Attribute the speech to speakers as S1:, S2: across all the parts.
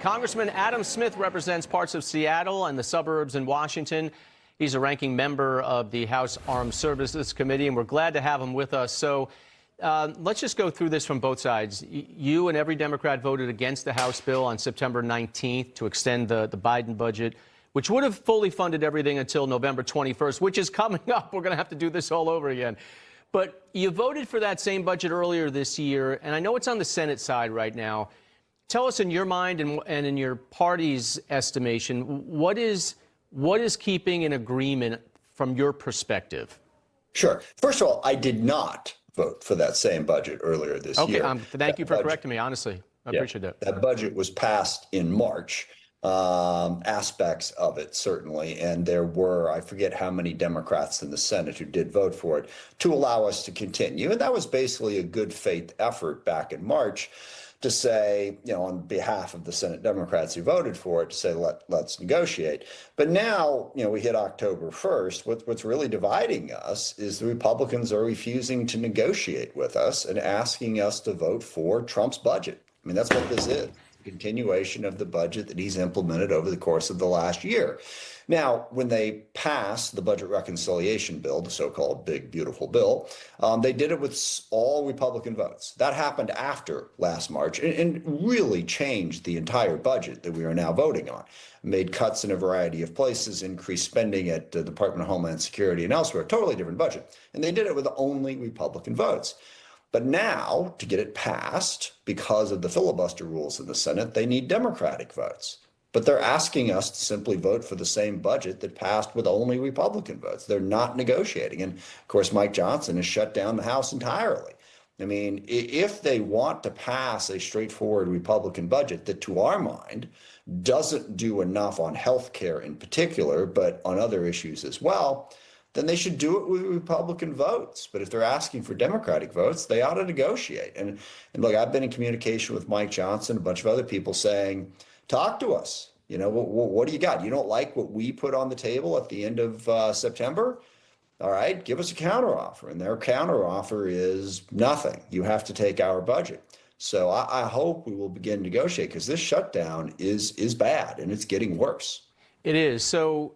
S1: Congressman Adam Smith represents parts of Seattle and the suburbs in Washington. He's a ranking member of the House Armed Services Committee, and we're glad to have him with us. So let's just go through this from both sides. You and every Democrat voted against the House bill on September 19th to extend the Biden budget, which would have fully funded everything until November 21st, which is coming up. We're going to have to do this all over again. But you voted for that same budget earlier this year, and I know it's on the Senate side right now. Tell us, in your mind and in your party's estimation, what is keeping an agreement from your perspective?
S2: Sure. First of all, I did not vote for that same budget earlier this year.
S1: Okay, thank you for correcting me, honestly. I appreciate that.
S2: That budget was passed in March, aspects of it, certainly. And there were, I forget how many Democrats in the Senate who did vote for it to allow us to continue. And that was basically a good faith effort back in March to say, on behalf of the Senate Democrats who voted for it, to say, let's negotiate. But now, we hit October 1st. What's really dividing us is the Republicans are refusing to negotiate with us and asking us to vote for Trump's budget. I mean, that's what this is. Continuation of the budget that he's implemented over the course of the last year. Now, when they passed the budget reconciliation bill, the so-called big, beautiful bill, they did it with all Republican votes. That happened after last March and really changed the entire budget that we are now voting on. Made cuts in a variety of places, increased spending at the Department of Homeland Security and elsewhere, totally different budget. And they did it with only Republican votes. But now, to get it passed, because of the filibuster rules in the Senate, they need Democratic votes. But they're asking us to simply vote for the same budget that passed with only Republican votes. They're not negotiating. And of course, Mike Johnson has shut down the House entirely. I mean, if they want to pass a straightforward Republican budget that, to our mind, doesn't do enough on health care in particular, but on other issues as well, then they should do it with Republican votes. But if they're asking for Democratic votes, they ought to negotiate. And look, I've been in communication with Mike Johnson, a bunch of other people saying, talk to us. What do you got? You don't like what we put on the table at the end of September? All right, give us a counteroffer. And their counteroffer is nothing. You have to take our budget. So I hope we will begin to negotiate, because this shutdown is bad and it's getting worse.
S1: It is. So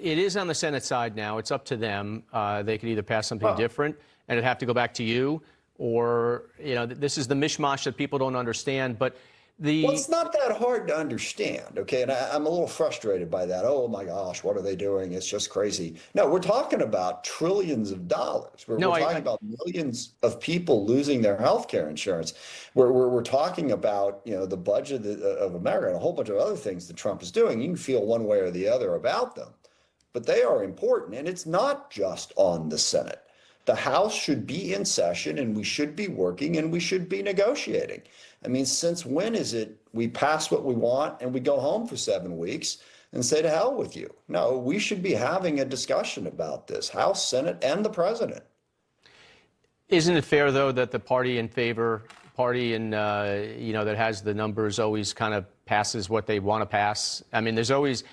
S1: it is on the Senate side now. It's up to them. They could either pass something different and it'd have to go back to you, or, this is the mishmash that people don't understand. But
S2: well, it's not that hard to understand, okay? And I'm a little frustrated by that. Oh, my gosh, what are they doing? It's just crazy. No, we're talking about trillions of dollars. We're talking about millions of people losing their health care insurance. We're talking about, the budget of America and a whole bunch of other things that Trump is doing. You can feel one way or the other about them, but they are important. And it's not just on the Senate. The House should be in session, and we should be working, and we should be negotiating. I mean, since when is it we pass what we want and we go home for 7 weeks and say to hell with you? No, we should be having a discussion about this, House, Senate, and the president.
S1: Isn't it fair, though, that the party that has the numbers always kind of passes what they want to pass? I mean, there's always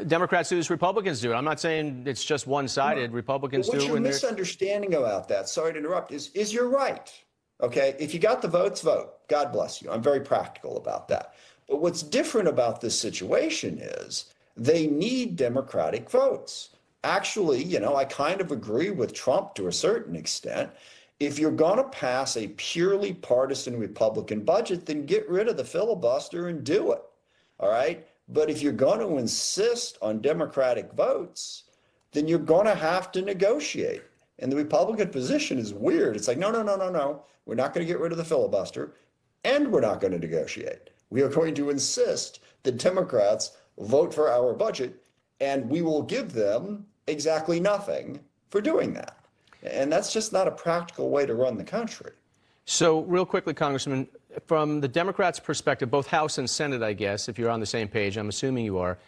S1: Democrats do this, Republicans do it. I'm not saying it's just one-sided. Republicans do.
S2: What you're misunderstanding about that, sorry to interrupt, is you're right. Okay, if you got the votes, vote. God bless you. I'm very practical about that. But what's different about this situation is they need Democratic votes. Actually, I kind of agree with Trump to a certain extent. If you're going to pass a purely partisan Republican budget, then get rid of the filibuster and do it. All right? But if you're going to insist on Democratic votes, then you're going to have to negotiate. And the Republican position is weird. It's like, no. We're not going to get rid of the filibuster, and we're not going to negotiate. We are going to insist that Democrats vote for our budget, and we will give them exactly nothing for doing that. And that's just not a practical way to run the country.
S1: So real quickly, Congressman, from the Democrats' perspective, both House and Senate, I guess, if you're on the same page, I'm assuming you are,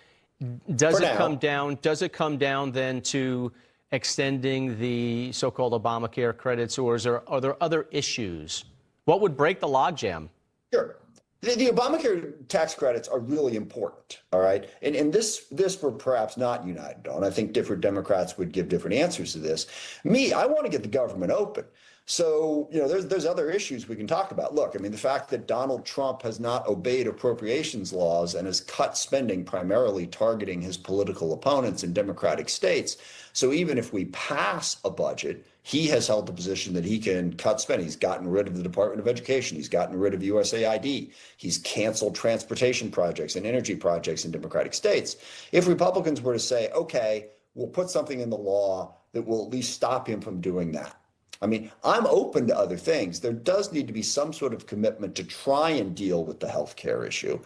S1: does it come down then to extending the so-called Obamacare credits, or are there other issues? What would break the logjam?
S2: Sure. The Obamacare tax credits are really important, all right? And this we're perhaps not united on. I think different Democrats would give different answers to this. I want to get the government open. So, there's other issues we can talk about. Look, I mean, the fact that Donald Trump has not obeyed appropriations laws and has cut spending primarily targeting his political opponents in Democratic states. So even if we pass a budget, he has held the position that he can cut spending. He's gotten rid of the Department of Education. He's gotten rid of USAID. He's canceled transportation projects and energy projects in Democratic states. If Republicans were to say, okay, we'll put something in the law that will at least stop him from doing that. I mean, I'm open to other things. There does need to be some sort of commitment to try and deal with the healthcare issue,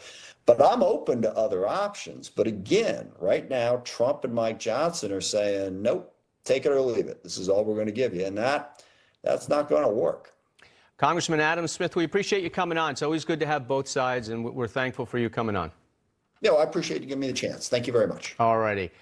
S2: but I'm open to other options. But again, right now, Trump and Mike Johnson are saying, nope, take it or leave it. This is all we're going to give you. And that's not going to work.
S1: Congressman Adam Smith, we appreciate you coming on. It's always good to have both sides, and we're thankful for you coming on.
S2: I appreciate you giving me the chance. Thank you very much.
S1: All righty.